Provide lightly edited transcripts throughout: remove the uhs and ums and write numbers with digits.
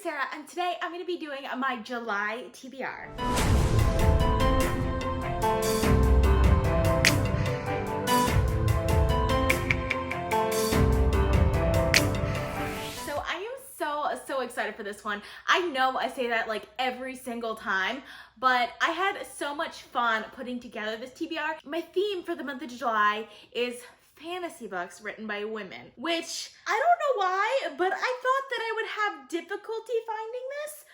Sarah, and today I'm going to be doing my July TBR. So I am so excited for this one. I know I say that like every single time, but I had so much fun putting together this TBR. My theme for the month of July is fantasy books written by women, which I don't know why, but I thought that I would have difficulty finding this.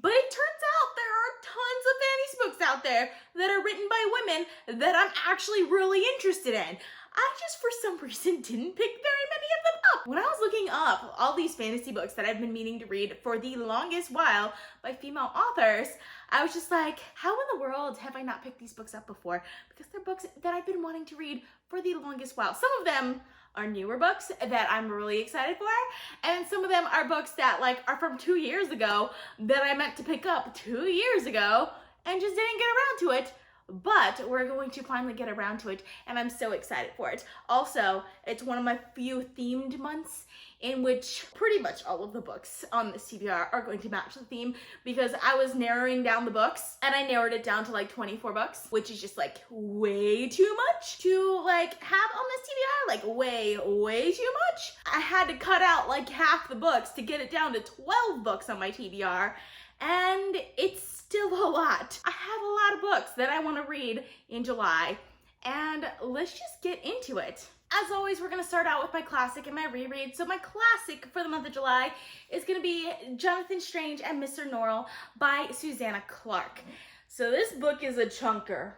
But it turns out there are tons of fantasy books out there that are written by women that I'm actually really interested in. I just, for some reason, didn't pick very many of them up. When I was looking up all these fantasy books that I've been meaning to read for the longest while by female authors, I was just like, how in the world have I not picked these books up before? Because they're books that I've been wanting to read for the longest while. Some of them are newer books that I'm really excited for, and some of them are books that like are from 2 years ago that I meant to pick up 2 years ago and just didn't get around to it. But we're going to finally get around to it, and I'm so excited for it. Also, it's one of my few themed months in which pretty much all of the books on this TBR are going to match the theme, because I was narrowing down the books and I narrowed it down to like 24 books, which is just like way too much to like have on this TBR, like way too much. I had to cut out like half the books to get it down to 12 books on my TBR, and it's still a lot. I have a lot of books that I want to read in July, and let's just get into it. As always, we're going to start out with my classic and my reread. So my classic for the month of July is going to be Jonathan Strange and Mr. Norrell by Susanna Clarke. So this book is a chunker,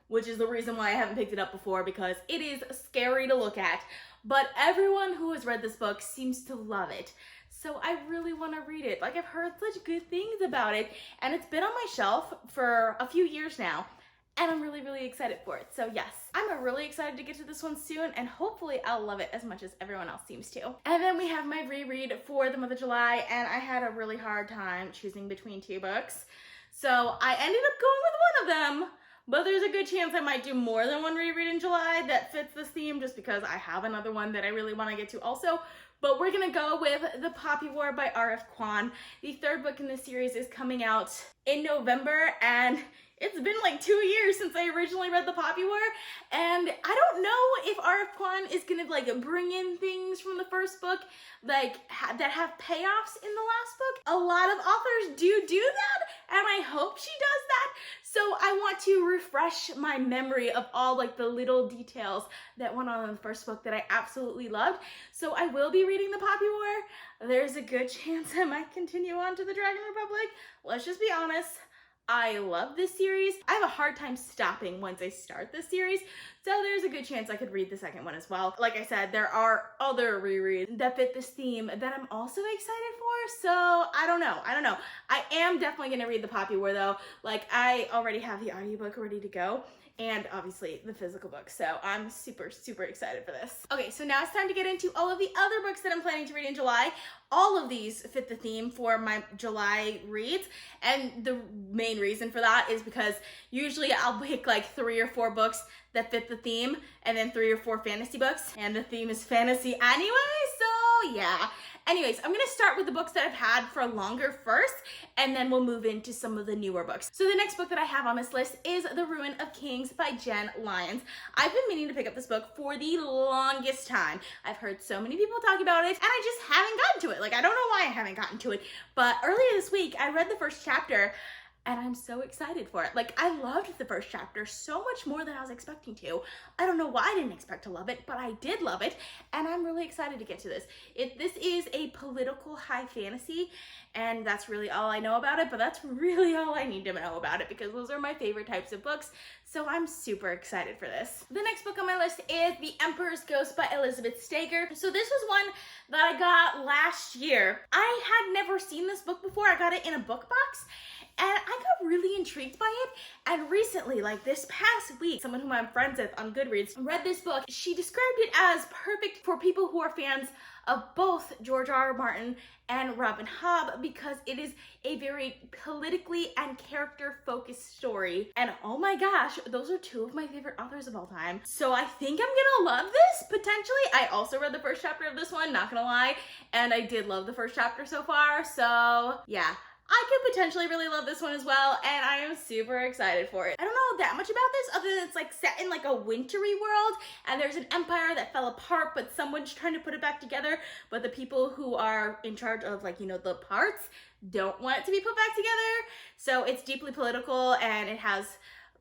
which is the reason why I haven't picked it up before, because it is scary to look at. But everyone who has read this book seems to love it. So I really want to read it. Like, I've heard such good things about it, and it's been on my shelf for a few years now, and I'm really excited for it. So yes, I'm really excited to get to this one soon, and hopefully I'll love it as much as everyone else seems to. And then we have my reread for the month of July, and I had a really hard time choosing between two books. So I ended up going with one of them, but there's a good chance I might do more than one reread in July that fits this theme, just because I have another one that I really want to get to also. But we're gonna go with The Poppy War by R.F. Kuang. The third book in this series is coming out in November, and it's been like 2 years since I originally read The Poppy War, and I don't know if R.F. Kuang is gonna like bring in things from the first book like that have payoffs in the last book. A lot of authors do that, and I hope she does that. So I want to refresh my memory of all like the little details that went on in the first book that I absolutely loved. So I will be reading The Poppy War. There's a good chance I might continue on to the Dragon Republic. Let's just be honest. I love this series. I have a hard time stopping once I start this series, so there's a good chance I could read the second one as well. Like I said, there are other rereads that fit this theme that I'm also excited for, so I don't know. I am definitely gonna read The Poppy War though. Like, I already have the audiobook ready to go, and obviously the physical book, so I'm super excited for this. Okay, so now it's time to get into all of the other books that I'm planning to read in July. All of these fit the theme for my July reads, and the main reason for that is because usually I'll pick like 3 or 4 books that fit the theme, and then 3 or 4 fantasy books, and the theme is fantasy anyway, so yeah. Anyways, I'm gonna start with the books that I've had for longer first, and then we'll move into some of the newer books. So the next book that I have on this list is The Ruin of Kings by Jenn Lyons. I've been meaning to pick up this book for the longest time. I've heard so many people talk about it, and I just haven't gotten to it. Like, I don't know why I haven't gotten to it, but earlier this week, I read the first chapter, and I'm so excited for it. Like, I loved the first chapter so much more than I was expecting to. I don't know why I didn't expect to love it, but I did love it, and I'm really excited to get to this. This is a political high fantasy, and that's really all I know about it, but that's really all I need to know about it, because those are my favorite types of books, so I'm super excited for this. The next book on my list is The Emperor's Ghost by Elizabeth Steiger. So this was one that I got last year. I had never seen this book before. I got it in a book box, and I got really intrigued by it. And recently, like this past week, someone whom I'm friends with on Goodreads read this book. She described it as perfect for people who are fans of both George R.R. Martin and Robin Hobb, because it is a very politically and character-focused story. And oh my gosh, those are two of my favorite authors of all time. So I think I'm gonna love this, potentially. I also read the first chapter of this one, not gonna lie, and I did love the first chapter so far, so yeah. I could potentially really love this one as well, and I am super excited for it. I don't know that much about this other than it's like set in like a wintry world, and there's an empire that fell apart, but someone's trying to put it back together, but the people who are in charge of, like, you know, the parts don't want it to be put back together. So it's deeply political, and it has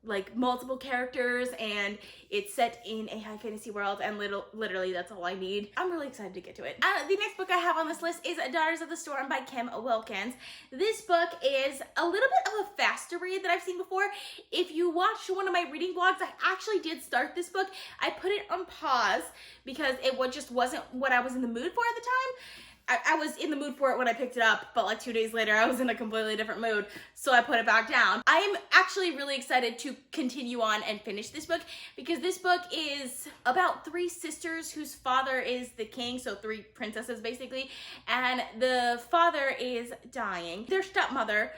like multiple characters, and it's set in a high fantasy world, and literally that's all I need. I'm really excited to get to it. The next book I have on this list is Daughters of the Storm by Kim Wilkins. This book is a little bit of a faster read than I've seen before. If you watched one of my reading vlogs, I actually did start this book. I put it on pause because it just wasn't what I was in the mood for at the time. I was in the mood for it when I picked it up, but like 2 days later, I was in a completely different mood, so I put it back down. I'm actually really excited to continue on and finish this book, because this book is about 3 sisters whose father is the king, so 3 princesses basically, and the father is dying. Their stepmother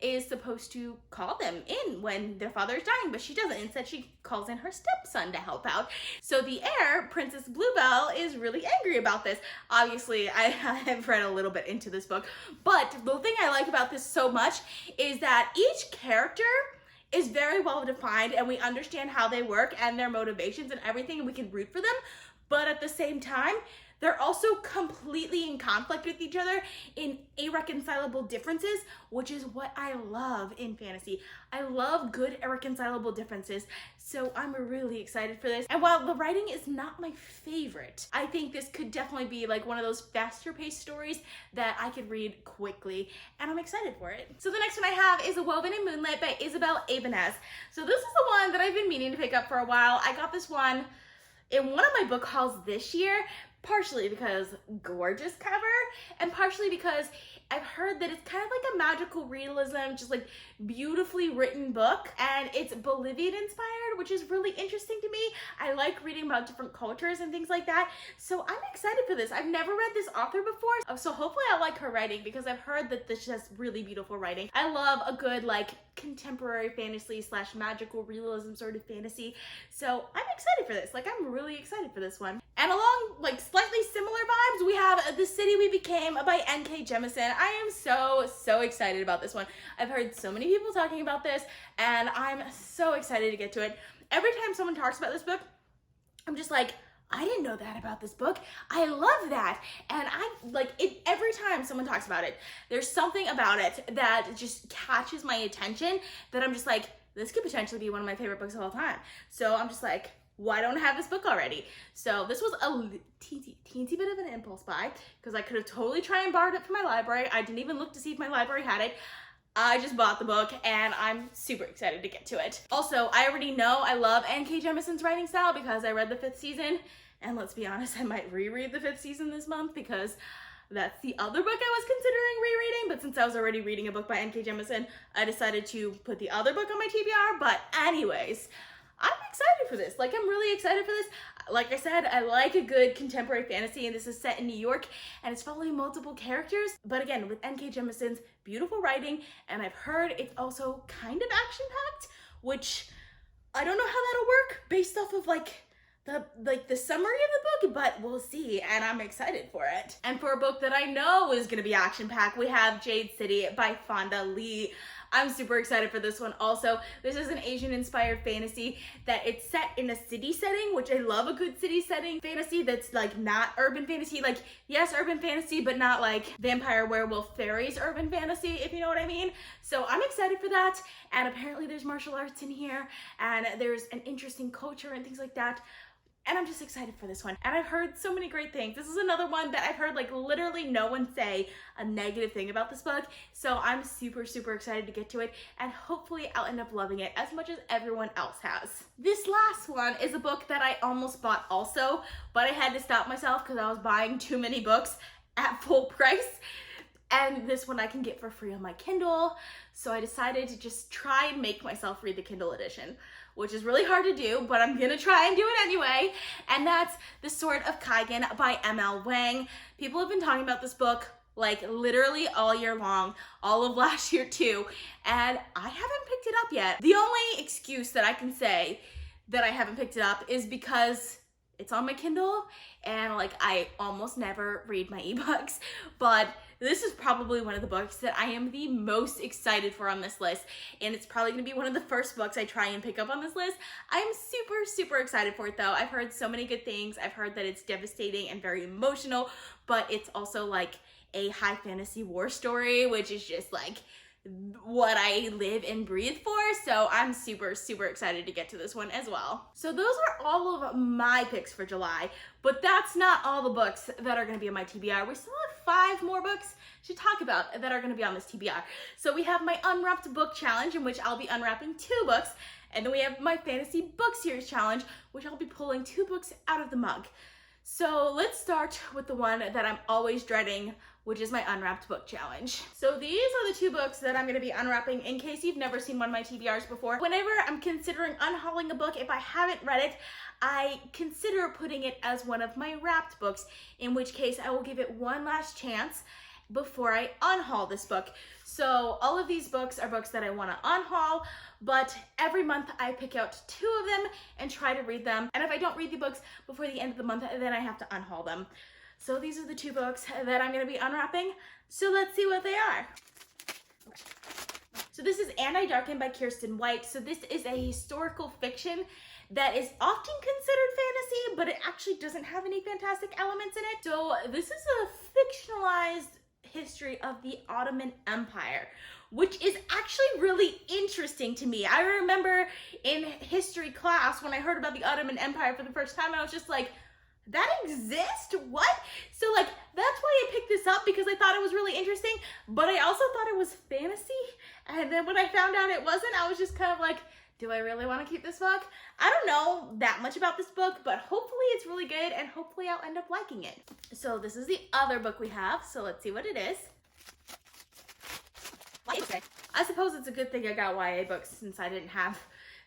is supposed to call them in when their father is dying, but she doesn't. Instead, she calls in her stepson to help out. So the heir, Princess Bluebell, is really angry about this. Obviously, I have read a little bit into this book, but the thing I like about this so much is that each character is very well defined, and we understand how they work and their motivations and everything, and we can root for them. But at the same time, they're also completely in conflict with each other in irreconcilable differences, which is what I love in fantasy. I love good irreconcilable differences, so I'm really excited for this. And while the writing is not my favorite, I think this could definitely be like one of those faster paced stories that I could read quickly, and I'm excited for it. So the next one I have is A Woven in Moonlight by Isabel Ibanez. So this is the one that I've been meaning to pick up for a while. I got this one in one of my book hauls this year, partially because gorgeous cover, and partially because I've heard that it's kind of like a magical realism, just like beautifully written book, and it's Bolivian inspired, which is really interesting to me. I like reading about different cultures and things like that, so I'm excited for this. I've never read this author before, so hopefully I like her writing, because I've heard that this has really beautiful writing. I love a good like contemporary fantasy / magical realism sort of fantasy, so I'm excited for this. Like, I'm really excited for this one. And along like slightly similar vibes, we have The City We Became by N.K. Jemisin. I am so excited about this one. I've heard so many people talking about this, and I'm so excited to get to it. Every time someone talks about this book, I'm just like, I didn't know that about this book. I love that. And I like it every time someone talks about it. There's something about it that just catches my attention that I'm just like, this could potentially be one of my favorite books of all time. So I'm just like, why don't I have this book already? So this was a teensy bit of an impulse buy, because I could have totally tried and borrowed it from my library. I didn't even look to see if my library had it. I just bought the book, and I'm super excited to get to it. Also, I already know I love N.K. Jemisin's writing style because I read the 5th season, and let's be honest, I might reread the 5th season this month, because that's the other book I was considering rereading, but since I was already reading a book by N.K. Jemisin, I decided to put the other book on my TBR. But anyways, I'm excited for this. Like, I'm really excited for this. Like I said, I like a good contemporary fantasy, and this is set in New York, and it's following multiple characters, but again, with N.K. Jemisin's beautiful writing, and I've heard it's also kind of action-packed, which I don't know how that'll work based off of like the summary of the book, but we'll see, and I'm excited for it. And for a book that I know is gonna be action-packed, we have Jade City by Fonda Lee. I'm super excited for this one also. This is an Asian-inspired fantasy that it's set in a city setting, which I love a good city setting fantasy that's like not urban fantasy. Like, yes, urban fantasy, but not like vampire, werewolf, fairies urban fantasy, if you know what I mean. So I'm excited for that, and apparently there's martial arts in here, and there's an interesting culture and things like that. And I'm just excited for this one. And I've heard so many great things. This is another one that I've heard like literally no one say a negative thing about this book. So I'm super excited to get to it. And hopefully I'll end up loving it as much as everyone else has. This last one is a book that I almost bought also, but I had to stop myself because I was buying too many books at full price. and this one I can get for free on my Kindle. So I decided to just try and make myself read the Kindle edition, which is really hard to do, but I'm gonna try and do it anyway. And that's The Sword of Kaigen by M.L. Wang. People have been talking about this book like literally all year long, all of last year too, and I haven't picked it up yet. The only excuse that I can say that I haven't picked it up is because it's on my Kindle and like I almost never read my ebooks, but this is probably one of the books that I am the most excited for on this list, and it's probably gonna be one of the first books I try and pick up on this list. I'm super excited for it though. I've heard so many good things. I've heard that it's devastating and very emotional, but it's also like a high fantasy war story, which is just like what I live and breathe for. So I'm super excited to get to this one as well. So those are all of my picks for July, but that's not all the books that are gonna be on my TBR. We still have 5 more books to talk about that are gonna be on this TBR. So we have my Unwrapped book challenge, in which I'll be unwrapping 2 books, and then we have my fantasy book series challenge, which I'll be pulling 2 books out of the mug. So let's start with the one that I'm always dreading, which is my Unwrapped book challenge. So these are the 2 books that I'm gonna be unwrapping in case you've never seen one of my TBRs before. Whenever I'm considering unhauling a book, if I haven't read it, I consider putting it as one of my wrapped books, in which case I will give it one last chance before I unhaul this book. So all of these books are books that I want to unhaul, but every month I pick out 2 of them and try to read them. And if I don't read the books before the end of the month, then I have to unhaul them. So these are the 2 books that I'm going to be unwrapping. So let's see what they are. So this is Darken by Kiersten White. So this is a historical fiction that is often considered fantasy, but it actually doesn't have any fantastic elements in it. So this is a fictionalized history of the Ottoman Empire, which is actually really interesting to me. I remember in history class when I heard about the Ottoman Empire for the first time, and I was just like, that exists? What? So like, that's why I picked this up, because I thought it was really interesting, but I also thought it was fantasy. And then when I found out it wasn't, I was just kind of like, do I really want to keep this book? I don't know that much about this book, but hopefully it's really good and hopefully I'll end up liking it. So this is the other book we have, so let's see what it is. I suppose it's a good thing I got YA books since I didn't have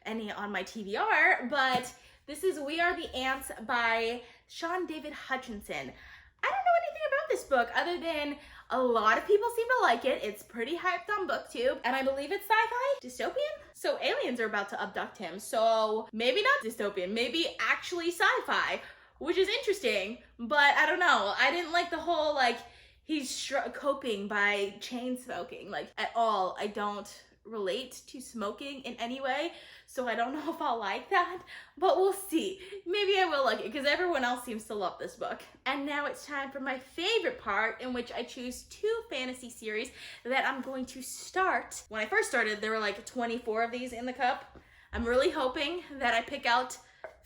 any on my TBR, but this is We Are the Ants by Shaun David Hutchinson. I don't know anything about this book other than a lot of people seem to like it. It's pretty hyped on BookTube, and I believe it's sci-fi, dystopian. So aliens are about to abduct him, so maybe not dystopian, maybe actually sci-fi, which is interesting, but I don't know. I didn't like the whole, like, he's coping by chain smoking, like, at all. I don't relate to smoking in any way, so I don't know if I'll like that, but we'll see. Maybe I will like it, because everyone else seems to love this book. And now it's time for my favorite part, in which I choose 2 fantasy series that I'm going to start. When I first started, there were like 24 of these in the cup. I'm really hoping that I pick out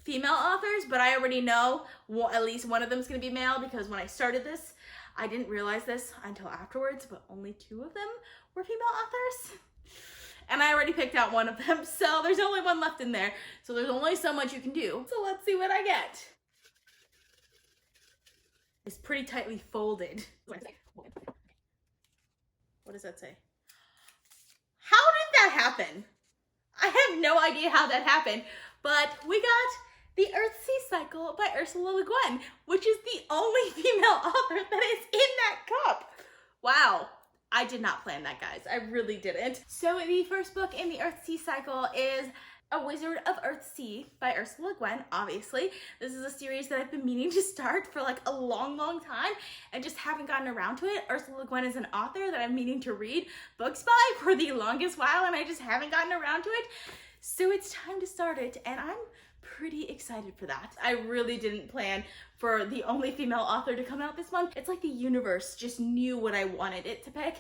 female authors, but I already know at least one of them is going to be male, because when I started this, I didn't realize this until afterwards, but only 2 of them were female authors. And I already picked out one of them, so there's only one left in there. So there's only so much you can do. So let's see what I get. It's pretty tightly folded. What does that say? How did that happen? I have no idea how that happened, but we got The Earthsea Cycle by Ursula Le Guin, which is the only female author that is in that cup. Wow. I did not plan that, guys. I really didn't. So the first book in the Earthsea cycle is A Wizard of Earthsea by Ursula Le Guin, obviously. This is a series that I've been meaning to start for like a long time and just haven't gotten around to it. Ursula Le Guin is an author that I'm meaning to read books by for the longest while, and I just haven't gotten around to it. So it's time to start it, and I'm pretty excited for that. I really didn't plan for the only female author to come out this month. It's like the universe just knew what I wanted it to pick,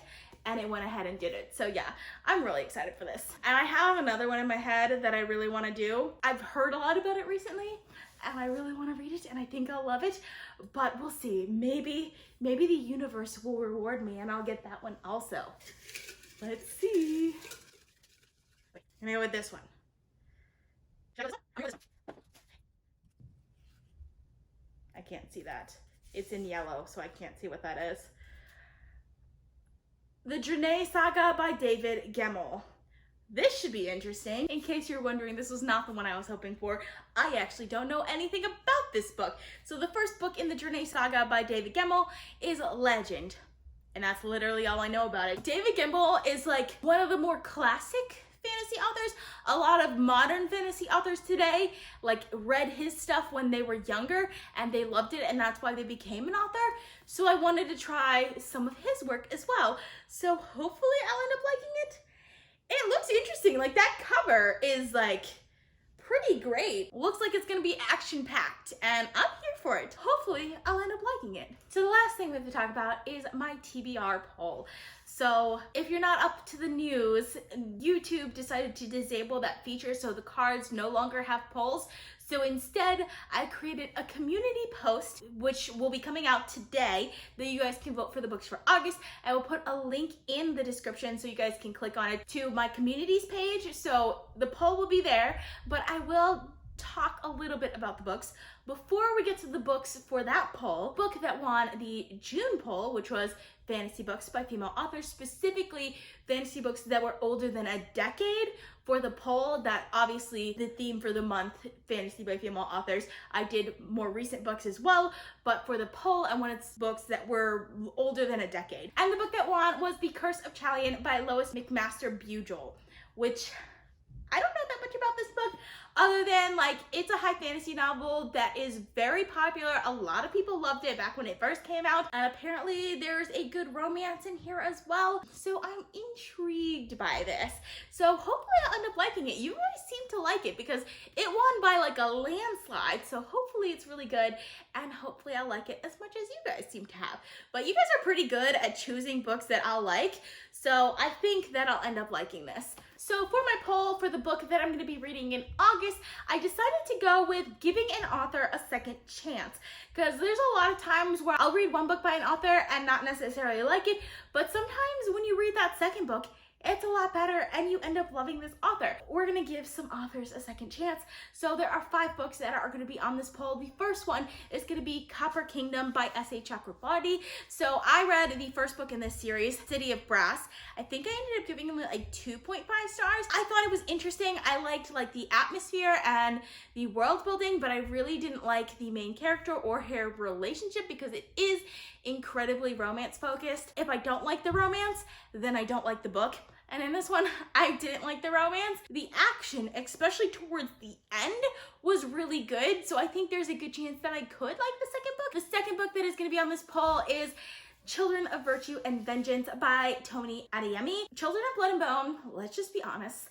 and it went ahead and did it. So yeah, I'm really excited for this. And I have another one in my head that I really want to do. I've heard a lot about it recently, and I really want to read it, and I think I'll love it, but we'll see. Maybe the universe will reward me and I'll get that one also. Let's see. I'm gonna go with this one. I can't see that. It's in yellow, so I can't see what that is. The Drenai Saga by David Gemmell. This should be interesting. In case you're wondering, this was not the one I was hoping for. I actually don't know anything about this book. So the first book in the Drenai Saga by David Gemmell is Legend. And that's literally all I know about it. David Gemmell is like one of the more classic fantasy authors. A lot of modern fantasy authors today like read his stuff when they were younger and they loved it, and that's why they became an author. So I wanted to try some of his work as well. So hopefully I'll end up liking it. It looks interesting. Like, that cover is like pretty great. Looks like it's gonna be action-packed, and I'm here for it. Hopefully I'll end up liking it. So the last thing we have to talk about is my TBR poll. So if you're not up to the news, YouTube decided to disable that feature so the cards no longer have polls. So instead, I created a community post, which will be coming out today, that you guys can vote for the books for August. I will put a link in the description so you guys can click on it to my communities page. So the poll will be there, but I will talk a little bit about the books. Before we get to the books for that poll, book that won the June poll, which was fantasy books by female authors, specifically fantasy books that were older than a decade. For the poll, that obviously the theme for the month, fantasy by female authors, I did more recent books as well, but for the poll, I wanted books that were older than a decade. And the book that won was The Curse of Chalion by Lois McMaster Bujold, which I don't know that much about this book, other than like it's a high fantasy novel that is very popular. A lot of people loved it back when it first came out, and apparently there's a good romance in here as well. So I'm intrigued by this. So hopefully I'll end up liking it. You guys seem to like it because it won by like a landslide. So hopefully it's really good, and hopefully I'll like it as much as you guys seem to have. But you guys are pretty good at choosing books that I'll like, so I think that I'll end up liking this. So for my poll for the book that I'm going to be reading in August, I decided to go with giving an author a second chance, because there's a lot of times where I'll read one book by an author and not necessarily like it, but sometimes when you read that second book, it's a lot better and you end up loving this author. We're gonna give some authors a second chance. So there are 5 books that are gonna be on this poll. The first one is gonna be Copper Kingdom by S.A. Chakrabarty. So I read the first book in this series, City of Brass. I think I ended up giving it like 2.5 stars. I thought it was interesting. I liked like the atmosphere and the world building, but I really didn't like the main character or her relationship because it is incredibly romance focused. If I don't like the romance, then I don't like the book. And in this one, I didn't like the romance. The action, especially towards the end, was really good. So I think there's a good chance that I could like the second book. The second book that is gonna be on this poll is Children of Virtue and Vengeance by Tony Adeyemi. Children of Blood and Bone, let's just be honest,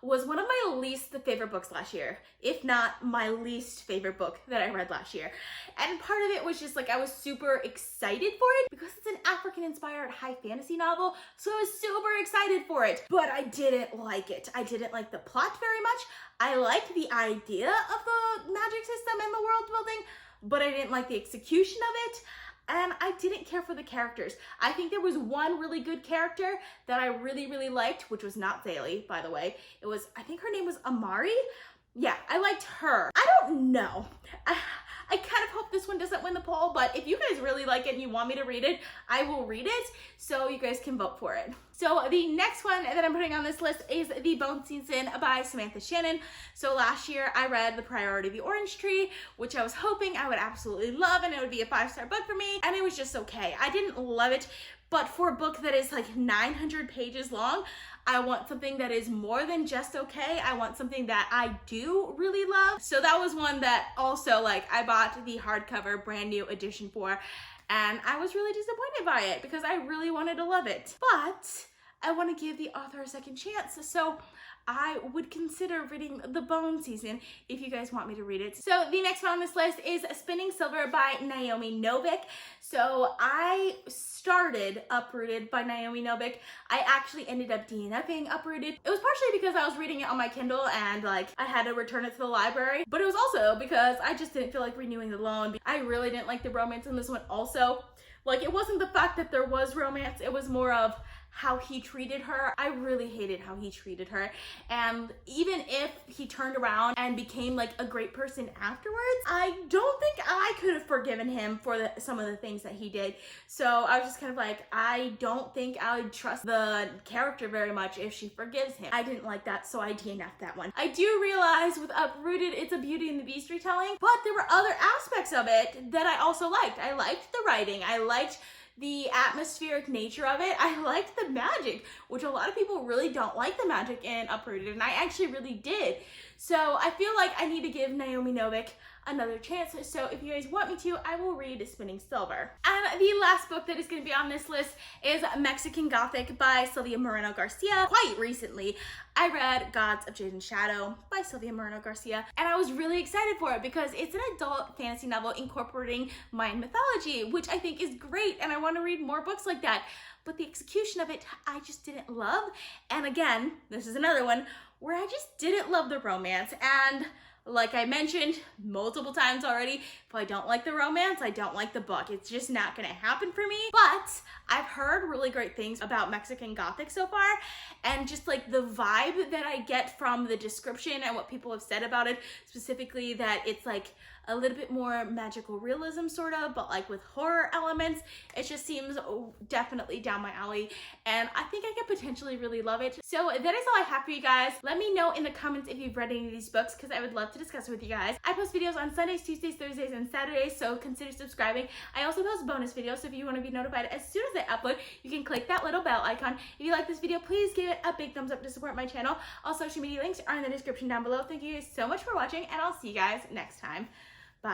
was one of my least favorite books last year, if not my least favorite book that I read last year. And part of it was just like I was super excited for it because it's an African-inspired high fantasy novel, so I was super excited for it. But I didn't like it. I didn't like the plot very much. I liked the idea of the magic system and the world building, but I didn't like the execution of it. And I didn't care for the characters. I think there was one really good character that I really, really liked, which was not Zaylee, by the way. It was, I think her name was Amari. Yeah, I liked her. I don't know. I kind of hope this one doesn't win the poll, but if you guys really like it and you want me to read it, I will read it, so you guys can vote for it. So the next one that I'm putting on this list is The Bone Season by Samantha Shannon. So last year I read The Priority of the Orange Tree, which I was hoping I would absolutely love and it would be a 5-star book for me, and it was just okay. I didn't love it, but for a book that is like 900 pages long, I want something that is more than just okay. I want something that I do really love. So that was one that also like I bought the hardcover brand new edition for, and I was really disappointed by it because I really wanted to love it. But I want to give the author a second chance. So I would consider reading The Bone Season if you guys want me to read it. So the next one on this list is Spinning Silver by Naomi Novik. So I started Uprooted by Naomi Novik. I actually ended up DNFing Uprooted. It was partially because I was reading it on my Kindle and like I had to return it to the library, but it was also because I just didn't feel like renewing the loan. I really didn't like the romance in this one also. Like, it wasn't the fact that there was romance, it was more of how he treated her. I really hated how he treated her. And even if he turned around and became like a great person afterwards, I don't think I could have forgiven him for some of the things that he did. So I was just kind of like, I don't think I would trust the character very much if she forgives him. I didn't like that, so I DNF'd that one. I do realize with Uprooted, it's a Beauty and the Beast retelling, but there were other aspects of it that I also liked. I liked the writing. I liked the atmospheric nature of it. I liked the magic, which a lot of people really don't like the magic in Uprooted, and I actually really did. So I feel like I need to give Naomi Novik another chance. So if you guys want me to, I will read Spinning Silver. And the last book that is going to be on this list is Mexican Gothic by Silvia Moreno Garcia. Quite recently, I read Gods of Jade and Shadow by Silvia Moreno Garcia, and I was really excited for it because it's an adult fantasy novel incorporating Mayan mythology, which I think is great, and I want to read more books like that. But the execution of it, I just didn't love. And again, this is another one where I just didn't love the romance. And like I mentioned multiple times already, if I don't like the romance, I don't like the book. It's just not gonna happen for me. But I've heard really great things about Mexican Gothic so far, and just like the vibe that I get from the description and what people have said about it, specifically that it's like a little bit more magical realism sort of, but like with horror elements. It just seems definitely down my alley, and I think I could potentially really love it. So that is all I have for you guys. Let me know in the comments if you've read any of these books, because I would love to discuss it with you guys. I post videos on Sundays, Tuesdays, Thursdays, and Saturdays, so consider subscribing. I also post bonus videos, so if you want to be notified as soon as I upload, you can click that little bell icon. If you like this video, please give it a big thumbs up to support my channel. All social media links are in the description down below. Thank you guys so much for watching, and I'll see you guys next time. Bye.